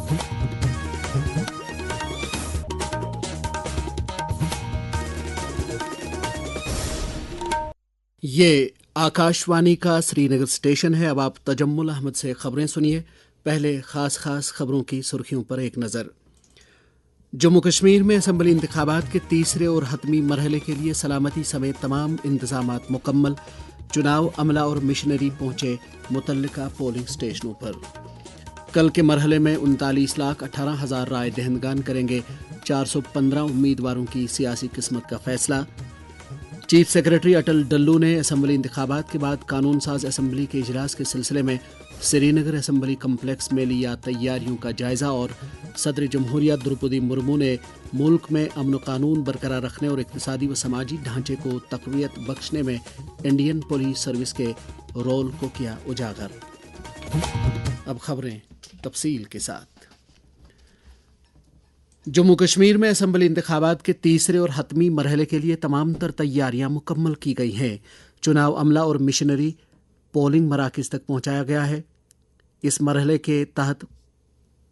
ये आकाशवाणी का श्रीनगर स्टेशन है। अब आप तजम्मुल अहमद से खबरें सुनिए। पहले खास खबरों की सुर्खियों पर एक नज़र। जम्मू कश्मीर में असम्बली इंतखाबात के तीसरे और हतमी मरहले के लिए सलामती समेत तमाम इंतजामात मुकम्मल। चुनाव अमला और मिशनरी पहुंचे मुतल्लिका पोलिंग स्टेशनों पर। कल के मरहले में 39,18,000 राय दहंदगान करेंगे 415 उम्मीदवारों की सियासी किस्मत का फैसला। चीफ सेक्रेटरी अटल डल्लू ने असम्बली इंतखाबात के बाद कानून साज असम्बली के इजलास के सिलसिले में श्रीनगर असम्बली कम्प्लेक्स में लिया तैयारियों का जायजा। और सदर जमहूरिया द्रौपदी मुर्मू ने मुल्क में अमन व कानून बरकरार रखने और इक़्तिसादी व समाजी ढांचे को तक़वियत बख्शने में इंडियन पुलिस सर्विस के रोल को किया उजागर। अब खबरें तफसील के साथ। जम्मू कश्मीर में असम्बली इंतखाबात के तीसरे और हतमी मरहले के लिए तमाम तर तैयारियां मुकम्मल की गई हैं। चुनाव अमला और मिशनरी पोलिंग मराकज़ तक पहुंचाया गया है। इस मरहले के तहत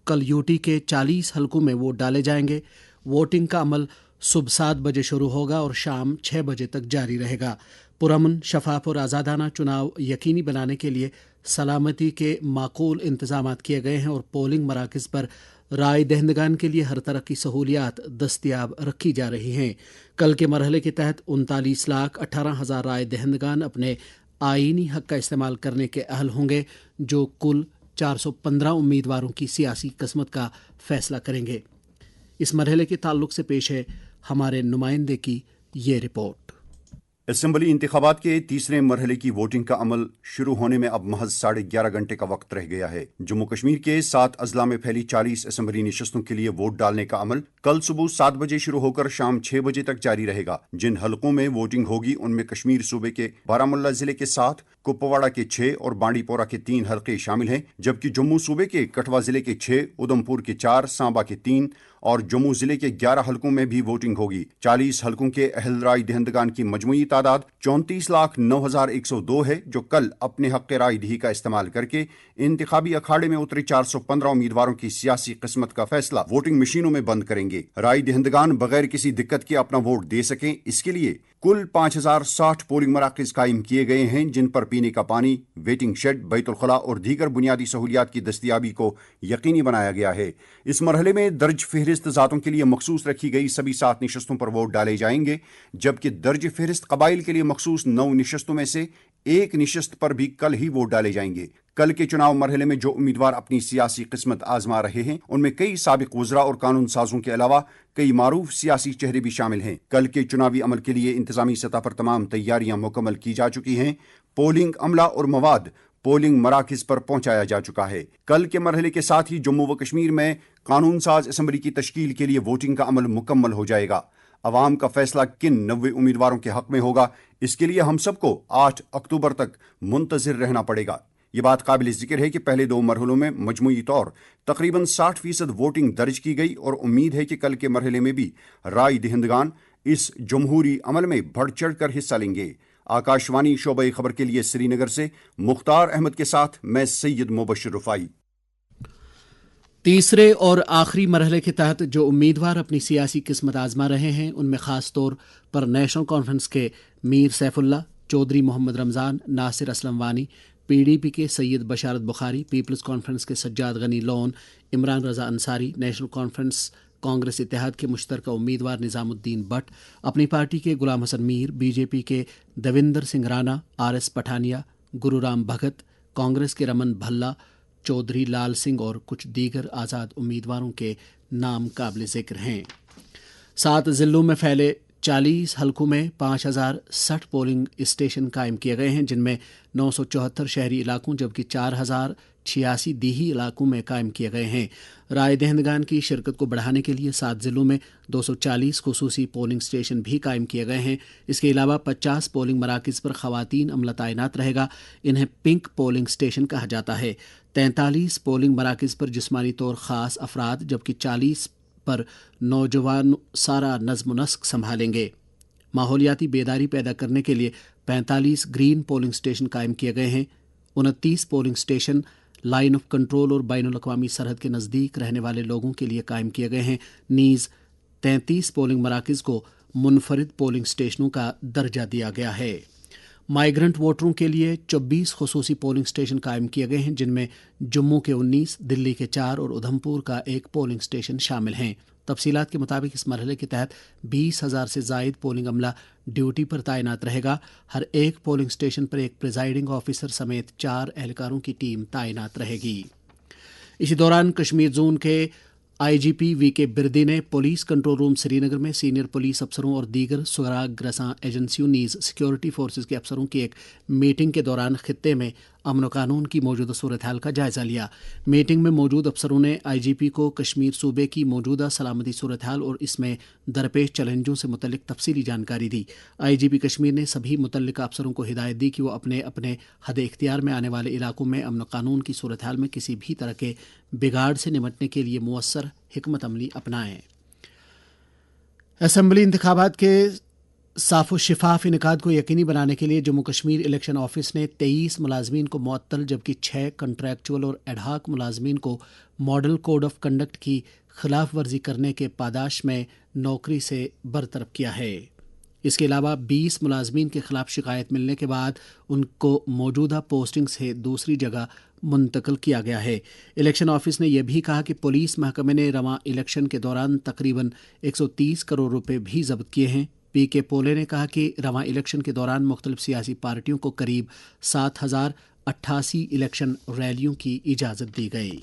कल यूटी के 40 हलकों में वोट डाले जाएंगे। वोटिंग का अमल सुबह 7 बजे शुरू होगा और शाम 6 बजे तक जारी रहेगा। पुरअमन, शफाफ और आज़ादाना चुनाव यकीनी बनाने के लिए सलामती के माकूल इंतजामात किए गए हैं और पोलिंग मराकज़ पर राय दहंदगान के लिए हर तरह की सहूलियात दस्तियाब रखी जा रही हैं। कल के मरहले के तहत 39,18,000 राय दहंदगान अपने आईनी हक का इस्तेमाल करने के अहल होंगे, जो कुल 415 उम्मीदवारों की सियासी किस्मत का फैसला करेंगे। इस मरहले के ताल्लुक से पेश है हमारे नुमाइंदे की ये रिपोर्ट। असम्बली इंतखाबात के तीसरे मरहले की वोटिंग का अमल शुरू होने में अब महज 11.5 घंटे का वक्त रह गया है। जम्मू कश्मीर के 7 अजला में फैली 40 असम्बली नशस्तों के लिए वोट डालने का अमल कल सुबह 7 बजे शुरू होकर शाम 6 बजे तक जारी रहेगा। जिन हलकों में वोटिंग होगी उनमें कश्मीर सूबे के बारामुल्ला जिले के 7, कुपवाड़ा के 6 और बांडीपोरा के 3 हलके शामिल हैं, जबकि जम्मू सूबे के कठवा जिले के 6, उधमपुर के 4, सांबा के 3 और जम्मू जिले के 11 हलकों में भी वोटिंग होगी। 40 हलकों के अहल राय दहंदगान की मजमूई तादाद 34,09,102 है, जो कल अपने हक राय दही का इस्तेमाल करके इंतखाबी अखाड़े में उतरे 415 उम्मीदवारों की सियासी किस्मत का फैसला वोटिंग मशीनों में बंद करेंगे। राय दहंदगान बगैर किसी दिक्कत के अपना वोट दे सकें, इसके लिए कुल 5,060 पोलिंग मराकज़ कायम किए गए हैं, जिन पर पीने का पानी, वेटिंग शेड, बैतुल खला और दीगर बुनियादी सहूलियात की दस्तियाबी को यकीनी बनाया गया है। इस मरहले में दर्ज फहरिस्त ज़ातों के लिए मखसूस रखी गई सभी 7 नशस्तों पर वोट डाले जाएंगे, जबकि दर्ज फहरिस्त कबाइल के लिए मखसूस 9 नशस्तों में से 1 नशस्त पर भी कल ही वोट डाले जाएंगे। कल के चुनाव मरहले में जो उम्मीदवार अपनी सियासी किस्मत आजमा रहे हैं, उनमें कई साबिक वज़रा और कानून साजों के अलावा कई मारूफ सियासी चेहरे भी शामिल हैं। कल के चुनावी अमल के लिए इंतजामी सतह पर तमाम तैयारियां मुकम्मल की जा चुकी हैं। पोलिंग अमला और मवाद पोलिंग मराकज़ पर पहुंचाया जा चुका है। कल के मरहले के साथ ही जम्मू व कश्मीर में कानून साज असम्बली की तश्कील के लिए वोटिंग का अमल मुकम्मल हो जाएगा। अवाम का फैसला किन 90 उम्मीदवारों के हक में होगा, इसके लिए हम सबको 8 अक्टूबर तक मुंतज़िर रहना पड़ेगा। ये बात काबिल जिक्र है कि पहले 2 मरहलों में मजमूई तौर तकरीबन 60% वोटिंग दर्ज की गई और उम्मीद है कि कल के मरहले में भी राय दहंदगान इस जमहूरी अमल में बढ़ चढ़ कर हिस्सा लेंगे। आकाशवाणी शोबे खबर के लिए श्रीनगर से मुख्तार अहमद के साथ मैं सैयद मुबशिर रुफाई। तीसरे और आखिरी मरहले के तहत जो उम्मीदवार अपनी सियासी किस्मत आजमा रहे हैं, उनमें ख़ास तौर पर नेशनल कॉन्फ्रेंस के मीर सैफुल्ला, चौधरी मोहम्मद रमज़ान, नासिर असलम वानी, PDP के सैयद बशारत बुखारी, पीपल्स कॉन्फ्रेंस के Sajjad Ghani loan, Imran Raza Ansari, national conference Congress इत्तेहाद के मुश्तरका उम्मीदवार निज़ामुद्दीन भट्ट, अपनी पार्टी के गुलाम हसन मीर, BJP के देविंदर सिंह राणा, RS पठानिया, गुरुराम भगत, कांग्रेस के रमन भल्ला, चौधरी लाल सिंह और कुछ दीगर आज़ाद उम्मीदवारों के नाम काबिल ज़िक्र हैं। 7 ज़िलों में फैले 40 हलकों में 5,060 पोलिंग स्टेशन कायम किए गए हैं, जिनमें 974 शहरी इलाकों जबकि 4,086 दीही इलाकों में कायम किए गए हैं। राय दहंदगान की शिरकत को बढ़ाने के लिए 7 ज़िलों में 240 खुसूसी पोलिंग स्टेशन भी कायम किए गए हैं। इसके अलावा 50 पोलिंग मराकज़ पर ख़वातीन अमला तैनात रहेगा। इन्हें पिंक पोलिंग स्टेशन कहा जाता है। 43 पोलिंग मराकज़ पर जिस्मानी तौर ख़ास अफराद जबकि 40 पर नौजवान सारा नज़्म नस्क संभालेंगे। माहौलियाती बेदारी पैदा करने के लिए 45 ग्रीन पोलिंग स्टेशन कायम किए गए हैं। 29 polling station line of control और बैनुल अक़वामी सरहद के नज़दीक रहने वाले लोगों के लिए कायम किए गए हैं। नीज़ 33 पोलिंग मराकज़ को मुनफरिद पोलिंग स्टेशनों का दर्जा दिया गया है। माइग्रेंट वोटरों के लिए 24 खुसूसी पोलिंग स्टेशन कायम किए गए हैं, जिनमें जम्मू के 19, दिल्ली के 4 और उधमपुर का 1 पोलिंग स्टेशन शामिल हैं। तफसीलात के मुताबिक इस मरहले के तहत 20,000 से जायद पोलिंग अमला ड्यूटी पर तैनात रहेगा। हर एक पोलिंग स्टेशन पर एक प्रिजाइडिंग ऑफिसर समेत 4 एहलकारों की टीम तैनात रहेगी। इसी दौरान कश्मीर जोन के IGP VK बिरदी ने पुलिस कंट्रोल रूम श्रीनगर में सीनियर पुलिस अफसरों और दीगर सुराग रसां एजेंसियों नीज़ सिक्योरिटी फोर्सेज के अफसरों की एक मीटिंग के दौरान खित्ते में अमन व कानून की मौजूदा सूरत हाल का जायज़ा लिया। मीटिंग में मौजूद अफसरों ने IGP को कश्मीर सूबे की मौजूदा सलामती सूरत हाल और इसमें दरपेश चैलेंजों से मुतल्लिक तफसीली जानकारी दी। IGP कश्मीर ने सभी मुतल्लिका अफसरों को हिदायत दी कि वो अपने अपने हद इख्तियार में आने वाले इलाकों में अमन व कानून की सूरत हाल में किसी भी तरह के बिगाड़ से निपटने के लिए मुअस्सर हिकमत अमली अपनाएं। असेंबली इंतखाबात के साफ व शिफाफ इनेकाद को यकीनी बनाने के लिए जम्मू कश्मीर इलेक्शन ऑफिस ने 23 मुलाजमीन को मुअत्तल जबकि 6 कंट्रैक्चुअल और एडहाक मुलाजमीन को मॉडल कोड ऑफ कंडक्ट की खिलाफ वर्जी करने के पादाश में नौकरी से बरतरफ किया है। इसके अलावा 20 मुलाजमीन के खिलाफ शिकायत मिलने के बाद उनको मौजूदा पोस्टिंग से दूसरी जगह मुंतकिल किया गया है। इलेक्शन ऑफिस ने यह भी कहा कि पुलिस महकमे ने रवां इलेक्शन के दौरान तकरीबन 130 करोड़ रुपए भी जब्त किए हैं। PK पोले ने कहा कि रवां इलेक्शन के दौरान मुख्तलिफ सियासी पार्टियों को करीब 7,088 इलेक्शन रैलियों की इजाज़त दी गई।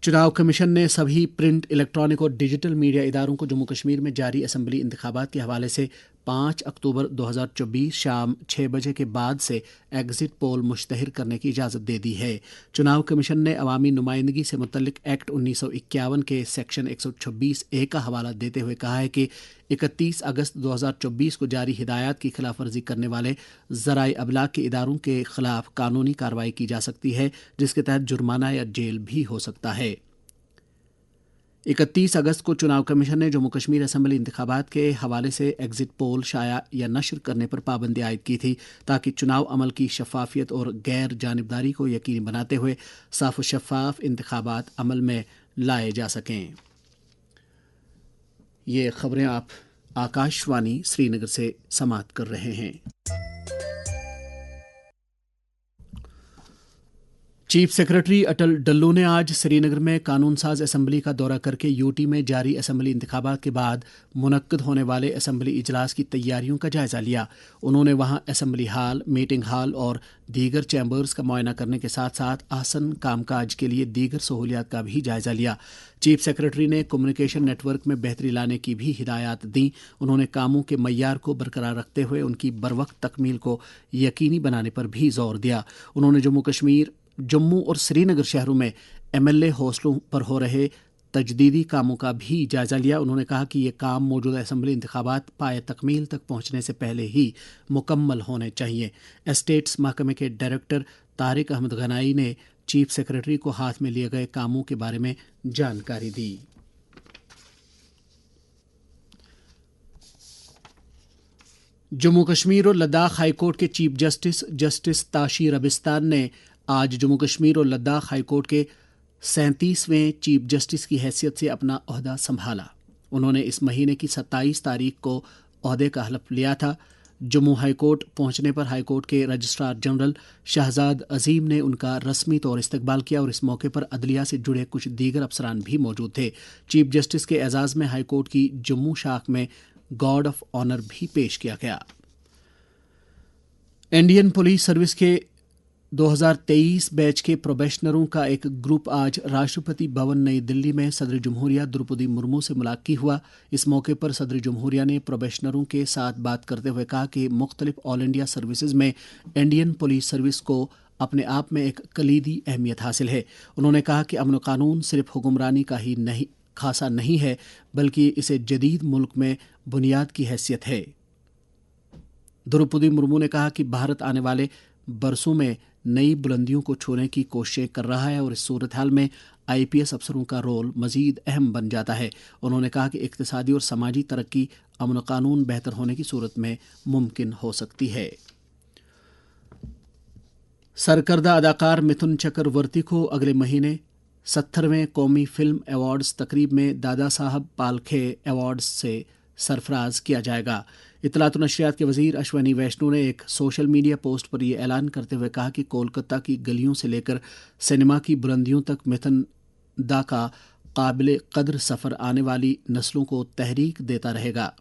चुनाव कमीशन ने सभी प्रिंट, इलेक्ट्रॉनिक और डिजिटल मीडिया इदारों को जम्मू कश्मीर में जारी असेंबली इंतखाबात के हवाले से 5 अक्टूबर 2024 शाम 6 बजे के बाद से एग्जिट पोल मुश्तहर करने की इजाज़त दे दी है। चुनाव कमीशन ने अवामी नुमाइंदगी से मुतल्लिक एक्ट 1951 के सेक्शन 126A का हवाला देते हुए कहा है कि 31 अगस्त 2024 को जारी हिदायत की खिलाफ वर्जी करने वाले ज़राए अबलाग के इदारों के खिलाफ कानूनी कार्रवाई की जा सकती है, जिसके तहत जुर्माना या जेल भी हो सकता है। 31 अगस्त को चुनाव कमीशन ने जम्मू कश्मीर असेंबली इंतखाबात के हवाले से एग्जिट पोल शाया या नशर करने पर पाबंदी आयद की थी, ताकि चुनाव अमल की शफाफियत और गैर जानिबदारी को यकीनी बनाते हुए साफ व शफाफ इंतखाबात अमल में लाए जा सकें। ये खबरें आप आकाशवाणी श्रीनगर से समाअत कर रहे हैं। चीफ सेक्रेटरी अटल डल्लू ने आज श्रीनगर में कानून साज असेंबली का दौरा करके यूटी में जारी असेंबली इंतखाबात के बाद मुनक्कद होने वाले असेंबली इजलास की तैयारियों का जायज़ा लिया। उन्होंने वहां असेंबली हाल, मीटिंग हाल और दीगर चैम्बर्स का मुआयना करने के साथ साथ आसन कामकाज के लिए दीगर सहूलियात का भी जायज़ा लिया। चीफ सेक्रेटरी ने कम्युनिकेशन नेटवर्क में बेहतरी लाने की भी हिदायत दी। उन्होंने कामों के मय्यार को बरकरार रखते हुए उनकी बरवक्त तकमील को यकीनी बनाने पर भी जोर दिया। उन्होंने जम्मू और श्रीनगर शहरों में MLA हौसलों पर हो रहे तजदीदी कामों का भी जायज़ा लिया। उन्होंने कहा कि ये काम मौजूदा असेंबली इंतखाबात पाए तकमील तक पहुँचने से पहले ही मुकम्मल होने चाहिए। एस्टेट्स महकमे के डायरेक्टर तारिक अहमद गनाई ने चीफ सेक्रेटरी को हाथ में लिए गए कामों के बारे में जानकारी दी। जम्मू कश्मीर और लद्दाख हाईकोर्ट के चीफ जस्टिस ताशीर अबिस्तान ने आज जम्मू कश्मीर और लद्दाख हाईकोर्ट के 37वें चीफ जस्टिस की हैसियत से अपना ओहदा संभाला। उन्होंने इस महीने की 27 तारीख को ओहदे का हलफ लिया था। जम्मू हाईकोर्ट पहुंचने पर हाईकोर्ट के रजिस्ट्रार जनरल शहजाद अजीम ने उनका रस्मी तौर इस्तकबाल किया और इस मौके पर अदलिया से जुड़े कुछ दीगर अफसरान भी मौजूद थे। चीफ जस्टिस के एजाज़ में हाईकोर्ट की जम्मू शाख में गार्ड ऑफ ऑनर भी पेश किया गया। इंडियन पुलिस सर्विस के 2023 बैच के प्रोबेशनरों का एक ग्रुप आज राष्ट्रपति भवन नई दिल्ली में सदर जमहूरिया द्रौपदी मुर्मू से मुलाकात हुआ। इस मौके पर सदर जमहूरिया ने प्रोबेशनरों के साथ बात करते हुए कहा कि मुख्तलिफ ऑल इंडिया सर्विसेज में इंडियन पुलिस सर्विस को अपने आप में एक कलीदी अहमियत हासिल है। उन्होंने कहा कि अमन कानून सिर्फ हुक्मरानी का ही खासा नहीं है, बल्कि इसे जदीद मुल्क में बुनियाद की हैसियत है। द्रौपदी मुर्मू ने कहा कि भारत आने वाले बरसों में नई बुलंदियों को छूने की कोशिशें कर रहा है और इस सूरत हाल में IPS अफसरों का रोल मजीद अहम बन जाता है। उन्होंने कहा कि इक्तिसादी और समाजी तरक्की अमन कानून बेहतर होने की सूरत में मुमकिन हो सकती है। सरकर्दा अदाकार मिथुन चक्रवर्ती को अगले महीने 70वें कौमी फिल्म अवार्ड्स तकरीब में दादा साहब फाल्के अवार्ड्स से सरफराज किया जाएगा। इत्तलात और नशरियात के वजीर अश्वनी वैष्णो ने एक सोशल मीडिया पोस्ट पर यह ऐलान करते हुए कहा कि कोलकाता की गलियों से लेकर सिनेमा की बुलंदियों तक मिथुन दा का काबिल कदर सफ़र आने वाली नस्लों को तहरीक देता रहेगा।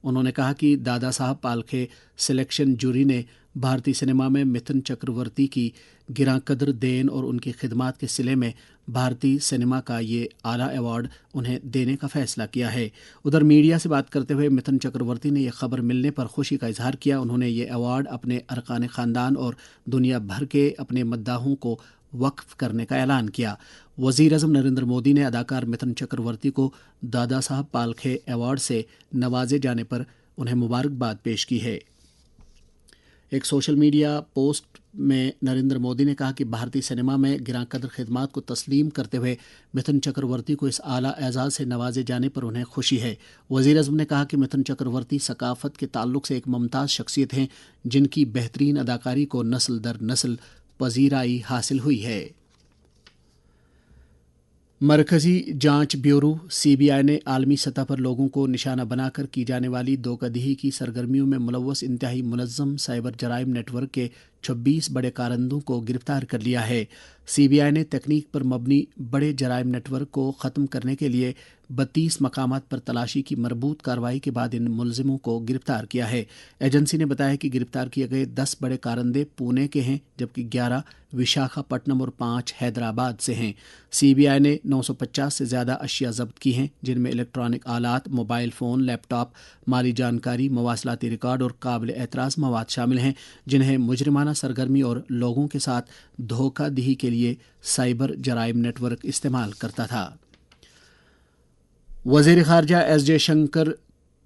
उन्होंने कहा कि दादा साहब फाल्के सिलेक्शन जूरी ने भारतीय सिनेमा में मिथुन चक्रवर्ती की गिरां कदर देन और उनकी खिदमात के सिले में भारतीय सिनेमा का ये आला अवार्ड उन्हें देने का फैसला किया है। उधर मीडिया से बात करते हुए मिथुन चक्रवर्ती ने यह खबर मिलने पर खुशी का इजहार किया। उन्होंने ये अवार्ड अपने अरकान ख़ानदान और दुनिया भर के अपने मद्दाहों को वक्फ करने का ऐलान किया। वज़ीर आज़म नरेंद्र मोदी ने अदाकार मिथुन चक्रवर्ती को दादा साहब फाल्के अवार्ड से नवाजे जाने पर उन्हें मुबारकबाद पेश की है। एक सोशल मीडिया पोस्ट में नरेंद्र मोदी ने कहा कि भारतीय सिनेमा में गिरां कदर खिदमात को तस्लीम करते हुए मिथुन चक्रवर्ती को इस आला एजाज़ से नवाजे जाने पर उन्हें खुशी है। वज़ीर आज़म ने कहा कि मिथुन चक्रवर्ती सकाफ़त के ताल्लुक से एक मुमताज़ शख्सियत हैं जिनकी बेहतरीन अदाकारी को नस्ल दर नस्ल पजीराई हासिल हुई है। मरकज़ी जांच ब्यूरो CBI ने आलमी सतह पर लोगों को निशाना बनाकर की जाने वाली धोखाधड़ी की सरगर्मियों में मुलव्वस इंतहाई मुनज़्ज़म साइबर जराइम नेटवर्क के 26 बड़े कारंदों को गिरफ्तार कर लिया है। CBI ने तकनीक पर मबनी बड़े जराइम नेटवर्क को ख़त्म करने के लिए 32 मकामात पर तलाशी की मरबूत कार्रवाई के बाद इन मुलजिमों को गिरफ्तार किया है। एजेंसी ने बताया कि गिरफ्तार किए गए 10 बड़े कारंदे पुणे के हैं, जबकि 11 विशाखापट्टनम और 5 हैदराबाद से हैं। CBI ने 950 से ज़्यादा अशिया जब्त की हैं, जिनमें इलेक्ट्रॉनिक आलात, मोबाइल फ़ोन, लैपटॉप, माली जानकारी, मवासलाती रिकॉर्ड और काबिल एतराज़ मवाद शामिल हैं, जिन्हें मुजरिमाना सरगर्मी और लोगों के साथ धोखाधड़ी के लिए साइबर जराइम नेटवर्क इस्तेमाल करता था। वज़ीर ख़ारजा एस जयशंकर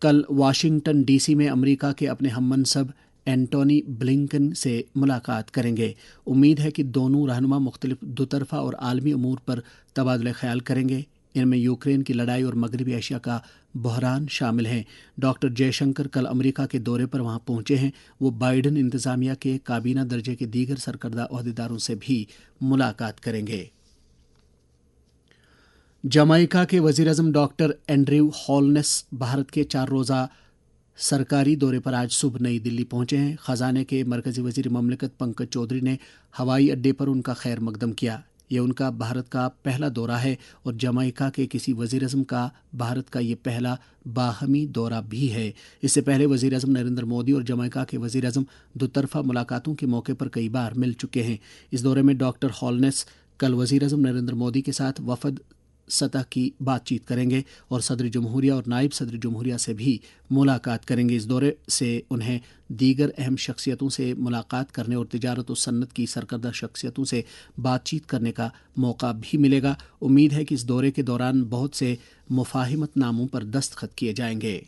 कल वाशिंगटन DC में अमेरिका के अपने हममनसब एंटोनी ब्लिंकन से मुलाकात करेंगे। उम्मीद है कि दोनों रहनुमा मुख्तलिफ दुतरफा और आलमी अमूर पर तबादला ख्याल करेंगे। इनमें यूक्रेन की लड़ाई और मगरबी एशिया का बहरान शामिल हैं। डॉक्टर जयशंकर कल अमेरिका के दौरे पर वहां पहुंचे हैं। वो बाइडन इंतज़ामिया के काबीना दर्जे के दीगर सरकर्दा ओहदेदारों से भी मुलाकात करेंगे। जमाइका के वज़ीर आज़म डॉक्टर एंड्रयू हॉलनेस भारत के 4 रोज़ा सरकारी दौरे पर आज सुबह नई दिल्ली पहुंचे हैं। ख़जाने के मरकज़ी वज़ीर ममलिकत पंकज चौधरी ने हवाई अड्डे पर उनका खैर मकदम किया। यह उनका भारत का पहला दौरा है और जमाइका के किसी वज़ीर आज़म का भारत का ये पहला बाहमी दौरा भी है। इससे पहले वज़ीर आज़म नरेंद्र मोदी और जमाइका के वज़ीर आज़म दुतरफा मुलाकातों के मौके पर कई बार मिल चुके हैं। इस दौरे में डॉक्टर हॉलनेस कल वज़ीर आज़म नरेंद्र मोदी के साथ वफद सतह की बातचीत करेंगे और सदर जमहूरिया और नायब सदर जमहूरिया से भी मुलाकात करेंगे। इस दौरे से उन्हें दीगर अहम शख्सियतों से मुलाकात करने और तिजारत और सन्नत की सरकर्दा शख्सियतों से बातचीत करने का मौका भी मिलेगा। उम्मीद है कि इस दौरे के दौरान बहुत से मुफाहिमत नामों पर दस्तखत किए जाएंगे।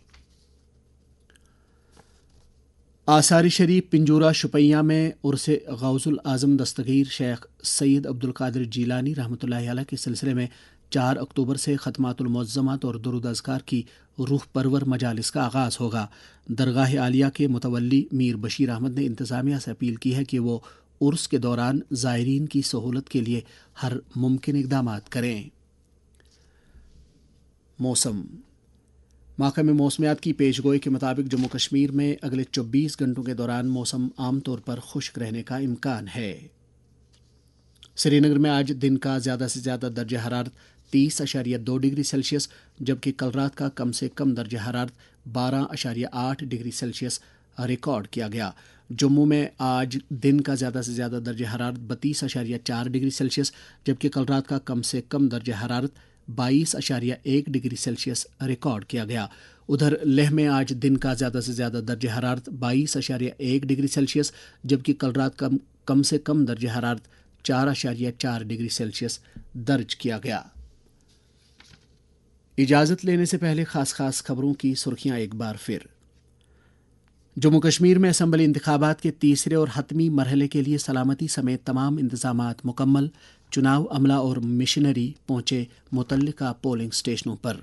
आसारी शरीफ पिंजूरा शुपैया में उर्से गौजुल आज़म दस्तगीर शेख सैयद अब्दुल कादिर जीलानी रहमतुल्लाहि अलैह के सिलसिले में 4 अक्टूबर से ख़त्मातुल मुअज़्ज़मात और दुरूद अज़कार की रूह परवर मजालिस का आगाज़ होगा। दरगाह आलिया के मुतवल्ली मीर बशीर अहमद ने इंतज़ामिया से अपील की है कि वो उर्स के दौरान ज़ायरीन की सहूलत के लिए हर मुमकिन इक़दाम करें। मौसम महकमे मौसमियात की पेशगोई के मुताबिक जम्मू कश्मीर में अगले 24 घंटों के दौरान मौसम आमतौर पर खुश्क रहने का इम्कान है। श्रीनगर में आज दिन का ज़्यादा से ज़्यादा दर्जा हरारत 30.2 डिग्री सेल्सियस, जबकि कल रात का कम से कम दर्जा हरारत 12.8 डिग्री सेल्सियस रिकॉर्ड किया गया। जम्मू में आज दिन का ज़्यादा से ज़्यादा दर्जा हरारत 32.4 डिग्री सेल्सियस, जबकि कल रात का कम से कम दर्जा हरारत 22.1 डिग्री सेल्सियस रिकॉर्ड किया गया। उधर लेह में आज दिन का ज़्यादा से ज़्यादा दर्जा हरारत 22.1 डिग्री सेल्सियस, जबकि कल रात का कम से कम दर्जा हरारत 4.4 डिग्री सेल्सियस दर्ज किया गया। इजाज़त लेने से पहले खास खबरों की सुर्खियां एक बार फिर। जम्मू कश्मीर में असम्बली इंतखाबात के तीसरे और हतमी मरहले के लिए सलामती समेत तमाम इंतजामात मुकम्मल। चुनाव अमला और मिशनरी पहुंचे मुतल्लिका पोलिंग स्टेशनों पर।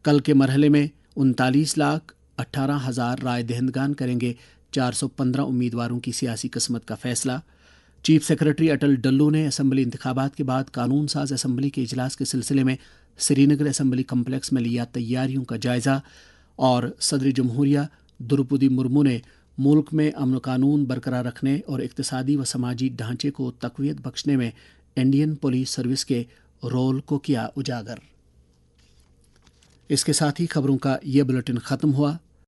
कल के मरहले में 39,18,000 राय दहिंदगान करेंगे 415 उम्मीदवारों की सियासी किस्मत का फैसला। چیف سیکرٹری اٹل ڈلو نے اسمبلی انتخابات کے بعد قانون ساز اسمبلی کے اجلاس کے سلسلے میں سری نگر اسمبلی کمپلیکس میں لیا تیاریوں کا جائزہ، اور صدر جمہوریہ دروپدی مرمو نے ملک میں امن و قانون برقرار رکھنے اور اقتصادی و سماجی ڈھانچے کو تقویت بخشنے میں انڈین پولیس سروس کے رول کو کیا اجاگر۔ اس کے ساتھ ہی خبروں کا یہ بلیٹن ختم ہوا۔